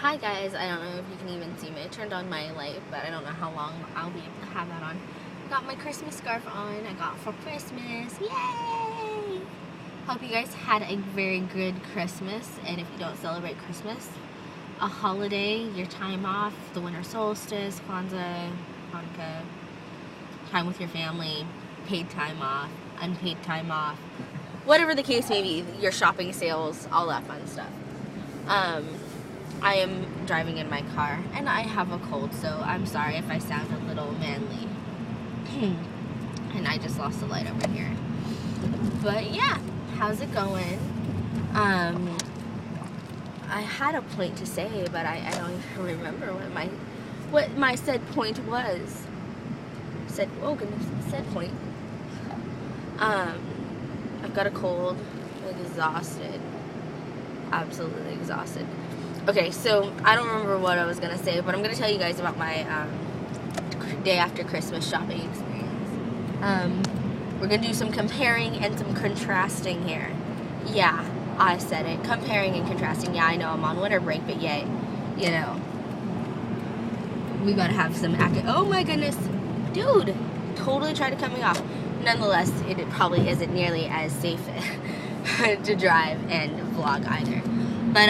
Hi guys, I don't know if you can even see me. I turned on my light, but I don't know how long I'll be able to have that on. Got my Christmas scarf on. I got for Christmas. Yay! Hope you guys had a very good Christmas. And if you don't celebrate Christmas, a holiday, your time off, the winter solstice, Kwanzaa, Hanukkah, time with your family, paid time off, unpaid time off, whatever the case may be, your shopping sales, all that fun stuff. I am driving in my car, and I have a cold, so I'm sorry if I sound a little manly. And I just lost the light over here. But yeah, how's it going? I had a point to say, but I don't even remember what my said point was. Said point. I've got a cold, exhausted, absolutely exhausted. Okay, so I don't remember what I was going to say, but I'm going to tell you guys about my day after Christmas shopping experience. We're going to do some comparing and some contrasting here. Yeah, I said it. Comparing and contrasting. Yeah, I know I'm on winter break, but yay, you know, we got to have some oh my goodness, dude, totally tried to cut me off. Nonetheless, it probably isn't nearly as safe to drive and vlog either. But,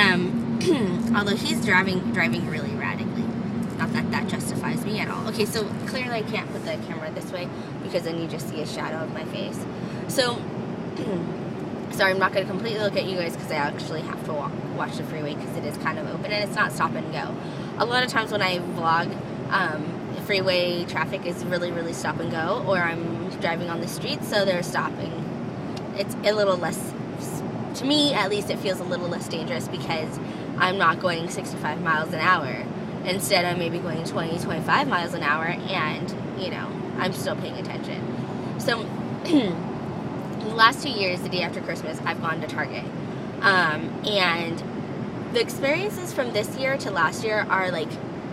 although he's driving really radically. Not that that justifies me at all. Okay, so clearly I can't put the camera this way because then you just see a shadow of my face. So, sorry, I'm not going to completely look at you guys because I actually have to watch the freeway because it is kind of open and it's not stop and go. A lot of times when I vlog, freeway traffic is really stop and go, or I'm driving on the street, so they're stopping. It's a little less, to me at least, it feels a little less dangerous because I'm not going 65 miles an hour. Instead, I'm maybe going 20, 25 miles an hour, and, you know, I'm still paying attention. So, in the last 2 years, the day after Christmas, I've gone to Target. And the experiences from this year to last year are, like,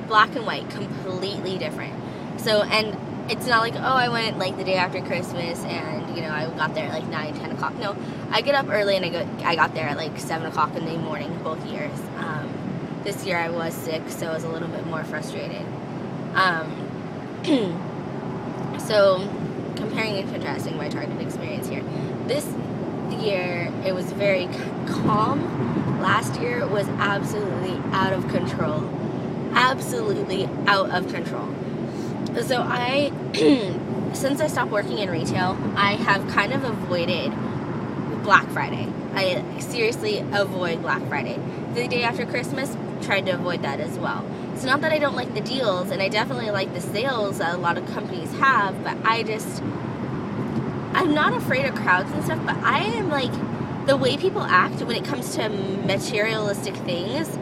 black and white, completely different. So, and it's not like, oh, I went, like, the day after Christmas, and, you know, I got there at, like, 9, 10 o'clock. No, I get up early, and I got there at, like, 7 o'clock in the morning, both years. This year I was sick, so I was a little bit more frustrated. So, comparing and contrasting my Target experience here. This year, it was very calm. Last year was absolutely out of control. Absolutely out of control. So since I stopped working in retail, I have kind of avoided Black Friday. I seriously avoid Black Friday. The day after Christmas, tried to avoid that as well. It's not that I don't like the deals, and I definitely like the sales that a lot of companies have, but I'm not afraid of crowds and stuff, but I am like, the way people act when it comes to materialistic things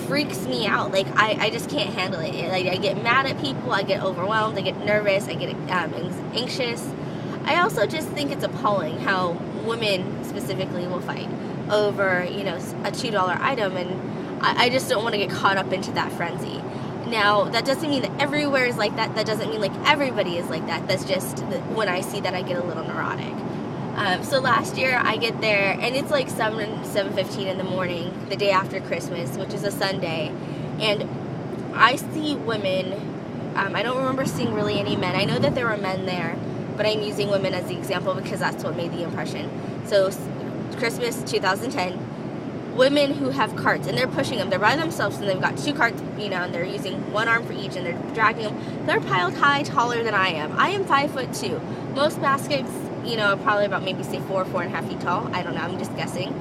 freaks me out. Like, I just can't handle it. Like, I get mad at people, I get overwhelmed, I get nervous, I get anxious. I also just think it's appalling how women specifically will fight over, you know, a $2 item, and I just don't want to get caught up into that frenzy. Now, that doesn't mean that everywhere is like that. That doesn't mean like everybody is like that. That's just when I see that, I get a little neurotic. So last year I get there and it's like 7:15 in the morning, the day after Christmas, which is a Sunday, and I see women. I don't remember seeing really any men. I know that there were men there, but I'm using women as the example because that's what made the impression. So Christmas 2010, women who have carts, and they're pushing them. They're by themselves, and they've got 2 carts, you know, and they're using one arm for each, and they're dragging them. They're piled high, taller than I am. I am 5'2". Most baskets, you know, are probably about maybe say 4.5 feet tall. I don't know. I'm just guessing.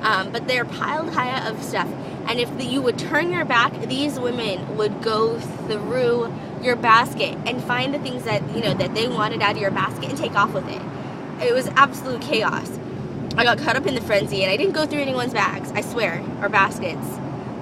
But they're piled high of stuff. And if you would turn your back, these women would go through your basket and find the things that, you know, that they wanted out of your basket and take off with it. It was absolute chaos. I got caught up in the frenzy, and I didn't go through anyone's bags, I swear, or baskets.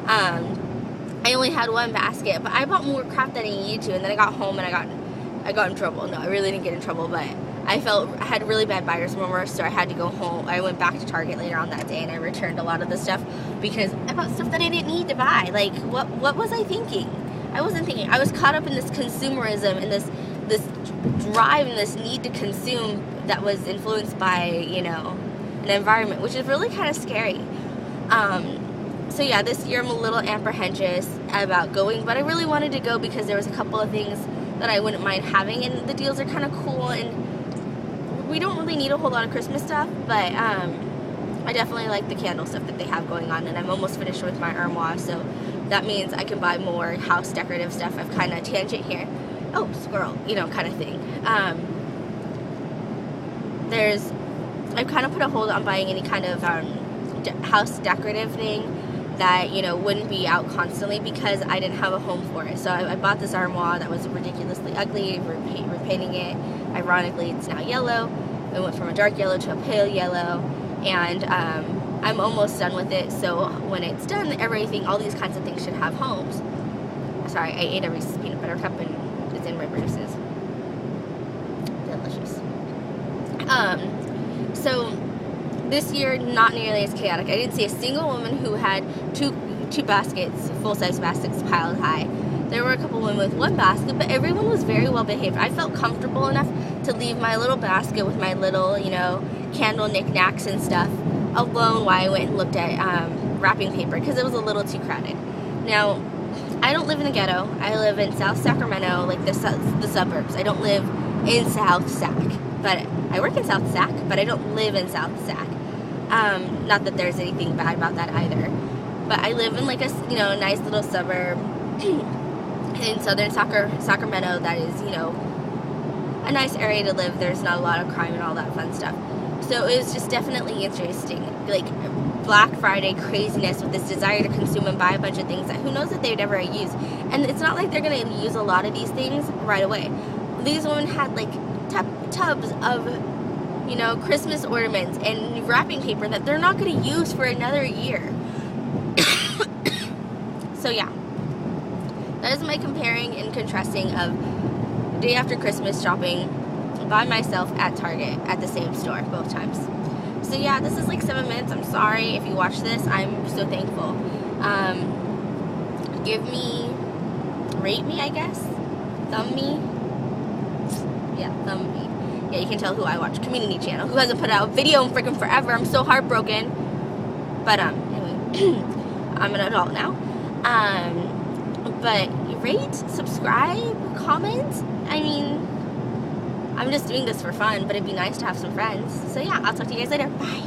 I only had one basket, but I bought more crap than I needed to, and then I got home and I got in trouble. No, I really didn't get in trouble, but I had really bad buyer's remorse, so I had to go home. I went back to Target later on that day, and I returned a lot of the stuff because I bought stuff that I didn't need to buy. Like, what was I thinking? I wasn't thinking. I was caught up in this consumerism and this drive and this need to consume that was influenced by, you know, an environment, which is really kind of scary. So yeah, this year I'm a little apprehensive about going, but I really wanted to go because there was a couple of things that I wouldn't mind having, and the deals are kind of cool, and we don't really need a whole lot of Christmas stuff, but I definitely like the candle stuff that they have going on, and I'm almost finished with my armoire, so that means I can buy more house decorative stuff. I've kind of tangent here. Oh, squirrel, you know, kind of thing. I've kind of put a hold on buying any kind of house decorative thing that, you know, wouldn't be out constantly because I didn't have a home for it. So I bought this armoire that was ridiculously ugly. We're painting it. Ironically, it's now yellow. It went from a dark yellow to a pale yellow, and I'm almost done with it. So when it's done, everything, all these kinds of things should have homes. Sorry, I ate a Reese's peanut butter cup and it's in my braces. Delicious. So this year, not nearly as chaotic. I didn't see a single woman who had two baskets, full-size baskets piled high. There were a couple women with one basket, but everyone was very well behaved. I felt comfortable enough to leave my little basket with my little, you know, candle knickknacks and stuff alone while I went and looked at wrapping paper because it was a little too crowded. Now, I don't live in the ghetto. I live in South Sacramento, like the suburbs. I don't live in South Sac, but I work in South Sac, but I don't live in South Sac. Not that there's anything bad about that either, but I live in like a, you know, nice little suburb in southern Sacramento that is, you know, a nice area to live. There's not a lot of crime and all that fun stuff. So it was just definitely interesting, like Black Friday craziness with this desire to consume and buy a bunch of things that who knows if they'd ever use. And it's not like they're going to use a lot of these things right away. These women had like tubs of, you know, Christmas ornaments and wrapping paper that they're not going to use for another year. So yeah, that is my comparing and contrasting of day after Christmas shopping by myself at Target at the same store both times. So yeah, this is like 7 minutes. I'm sorry if you watch this. I'm so thankful. Rate me, I guess. Thumb me. Yeah, thumb me. Yeah, you can tell who I watch. Community channel. Who hasn't put out a video in freaking forever. I'm so heartbroken. But anyway, I'm an adult now. But rate, subscribe, comment. I mean, I'm just doing this for fun, but it'd be nice to have some friends. So yeah, I'll talk to you guys later. Bye.